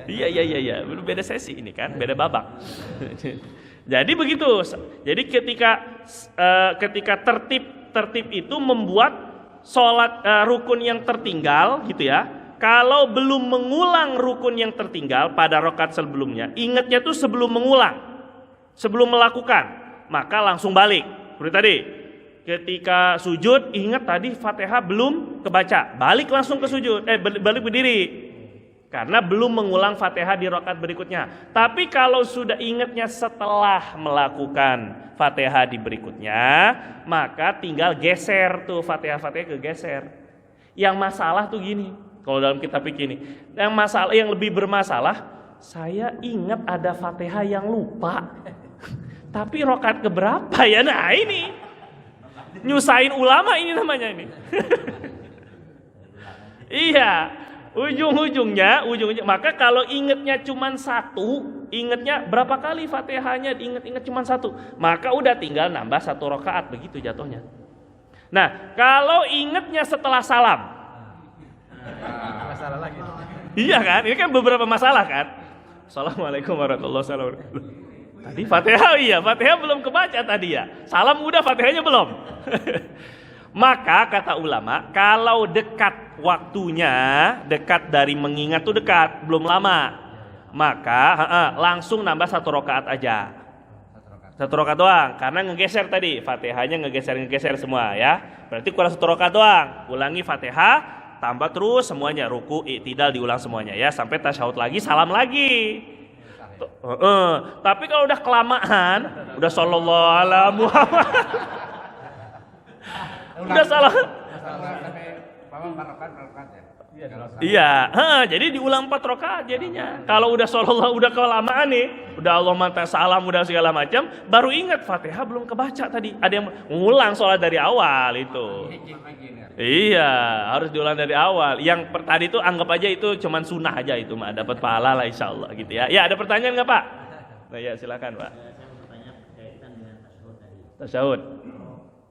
Iya. Beda sesi ini kan, beda babak. Jadi begitu. Jadi ketika tertib itu membuat sholat rukun yang tertinggal, gitu ya. Kalau belum mengulang rukun yang tertinggal pada rakaat sebelumnya, ingatnya tuh sebelum mengulang, sebelum melakukan. Maka langsung balik. Seperti tadi, ketika sujud ingat tadi Fatihah belum kebaca, balik langsung ke sujud, balik berdiri. Karena belum mengulang Fatihah di rakaat berikutnya. Tapi kalau sudah ingatnya setelah melakukan Fatihah di berikutnya, maka tinggal geser tuh Fatihah kegeser. Yang masalah tuh gini, kalau dalam kitab fikih ini, yang lebih bermasalah, saya ingat ada Fatihah yang lupa. Tapi rakaat keberapa ya? Nah ini nyusahin ulama ini namanya ini. Iya, ujung-ujungnya. Maka kalau ingatnya cuma satu, ingatnya berapa kali Fatihahnya diingat-ingat cuma satu, maka udah tinggal nambah satu rakaat, begitu jatuhnya. Nah, kalau ingatnya setelah salam, Masalah lagi. iya kan? Ini kan beberapa masalah kan. Assalamualaikum warahmatullahi wabarakatuh. Tadi Fatihah belum kebaca tadi ya. Salam udah, Fatihahnya belum. Maka kata ulama, kalau dekat waktunya, dekat dari mengingat tuh dekat, belum lama, maka langsung nambah satu rakaat aja. Satu rakaat doang, karena ngegeser tadi, Fatihahnya ngegeser semua ya. Berarti kurang satu rakaat doang. Ulangi Fatihah, tambah terus semuanya, ruku, i'tidal diulang semuanya ya, sampai tasyahud lagi, salam lagi. Tapi kalau udah kelamaan, udah sallallahu ala Muhammad, udah salah. Iya, jadi diulang 4 rakaat jadinya. Kalau udah sallallahu, udah kelamaan nih, udah Allah manta salam, udah segala macam, baru ingat Fatihah belum kebaca tadi. Ada yang ngulang sholat dari awal itu. Iya, harus diulang dari awal. Yang tadi itu anggap aja itu cuman sunnah aja itu mah, dapat pahala lah insyaallah gitu ya. Ya, ada pertanyaan nggak Pak? Nah, ya silakan Pak. Saya mau bertanya berkaitan dengan tasyahud tadi. Tasyahud.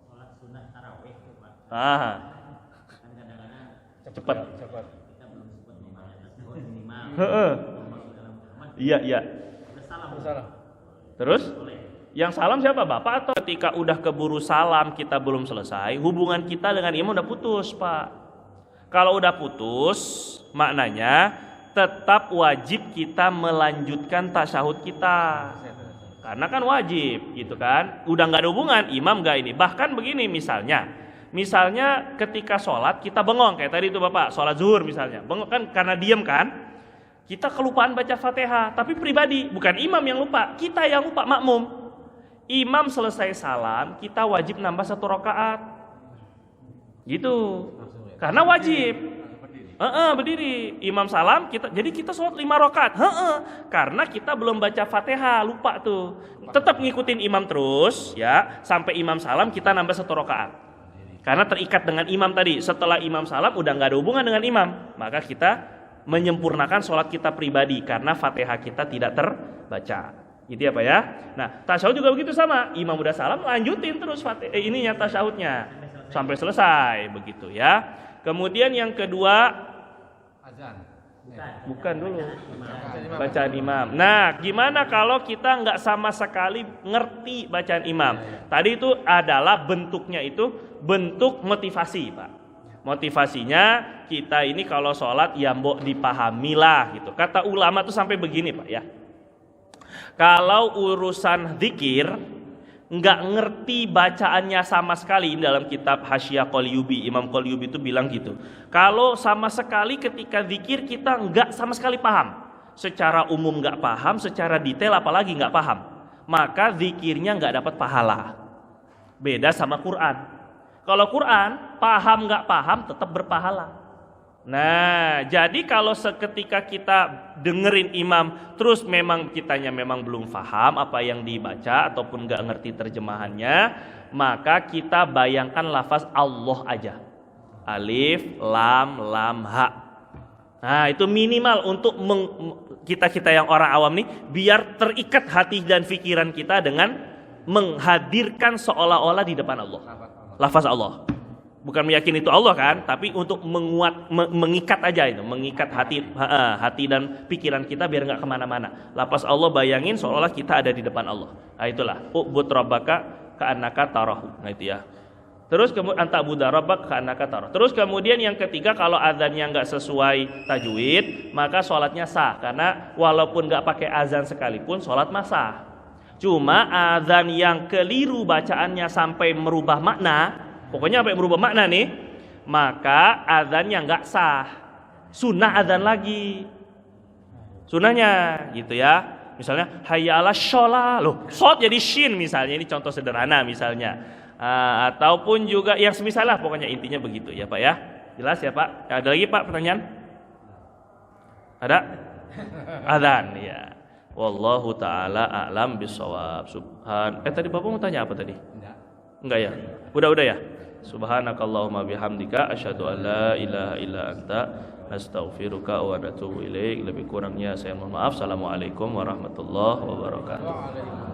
Sholat sunnah tarawih itu Pak. Kan Kadang-kadang cepat. kita belum sempat membaca tasyahud minimal. Masuk dalam Muhammad. Iya. Udah salam. Terus? Yang salam siapa? Bapak atau ketika udah keburu salam kita belum selesai, hubungan kita dengan imam udah putus, Pak. Kalau udah putus, maknanya tetap wajib kita melanjutkan tasyahud kita. Karena kan wajib, gitu kan? Udah nggak ada hubungan, imam nggak ini. Bahkan begini misalnya ketika sholat kita bengong kayak tadi itu Bapak, sholat zuhur misalnya, bengong kan karena diem kan? Kita kelupaan baca Fatihah, tapi pribadi, bukan imam yang lupa, kita yang lupa, makmum. Imam selesai salam, kita wajib nambah 1 rakaat. Gitu. Karena wajib. Berdiri. Imam salam, jadi kita sholat 5 rakaat. Karena kita belum baca Fatihah, lupa tuh. Tetap ngikutin imam terus, ya, sampai imam salam kita nambah 1 rakaat. Karena terikat dengan imam tadi. Setelah imam salam udah nggak ada hubungan dengan imam, maka kita menyempurnakan sholat kita pribadi karena Fatihah kita tidak terbaca. Gitu ya Pak ya. Nah, tasyahud juga begitu sama. Imam udah salam, lanjutin terus ininya tasyahudnya sampai selesai begitu ya. Kemudian yang kedua, Azan. bukan dulu. Bacaan imam. Nah, gimana kalau kita nggak sama sekali ngerti bacaan imam? Tadi itu adalah bentuknya itu bentuk motivasi, Pak. Motivasinya kita ini kalau sholat ya mbok dipahamilah gitu. Kata ulama tuh sampai begini Pak ya. Kalau urusan zikir nggak ngerti bacaannya sama sekali, dalam kitab Hasyiah Qalyubi, Imam Qalyubi itu bilang gitu. Kalau sama sekali ketika zikir kita nggak sama sekali paham, secara umum nggak paham, secara detail apalagi nggak paham, maka zikirnya nggak dapat pahala. Beda sama Quran. Kalau Quran, paham nggak paham tetap berpahala. Nah, jadi kalau seketika kita dengerin imam, terus memang kitanya memang belum paham apa yang dibaca ataupun nggak ngerti terjemahannya, maka kita bayangkan lafaz Allah aja. Alif, lam, lam, ha. Nah, itu minimal untuk kita yang orang awam nih, biar terikat hati dan pikiran kita dengan menghadirkan seolah-olah di depan Allah. Lafaz Allah. Bukan meyakini itu Allah kan, tapi untuk mengikat aja itu, mengikat hati dan pikiran kita biar nggak kemana-mana. Lafaz Allah bayangin seolah-olah kita ada di depan Allah. Nah itulah, ubud rabbaka ka'annaka tarahu. Nah itu ya. Terus kemudian anta'budu rabbaka ka'annaka tarahu. Terus kemudian yang ketiga, kalau azannya nggak sesuai tajwid, maka sholatnya sah. Karena walaupun nggak pakai azan sekalipun, sholat mah sah. Cuma azan yang keliru bacaannya sampai merubah makna, pokoknya sampai berubah makna nih, maka azannya nggak sah. Sunnah azan lagi. Sunnahnya gitu ya. Misalnya hayya 'alas shalah. Loh, shot jadi shin misalnya, ini contoh sederhana misalnya. Ataupun juga yang semisal lah, pokoknya intinya begitu ya Pak ya. Jelas ya Pak? Ada lagi Pak pertanyaan? Ada? Azan ya. Wallahu taala a'lam bissawab. Tadi Bapak mau tanya apa tadi? Enggak ya? Udah ya? Subhanakallahumma bihamdika asyhadu an la ilaha illa anta nastaghfiruka wa natubu ilaik. Lebih kurangnya saya mohon maaf. Assalamualaikum warahmatullahi wabarakatuh.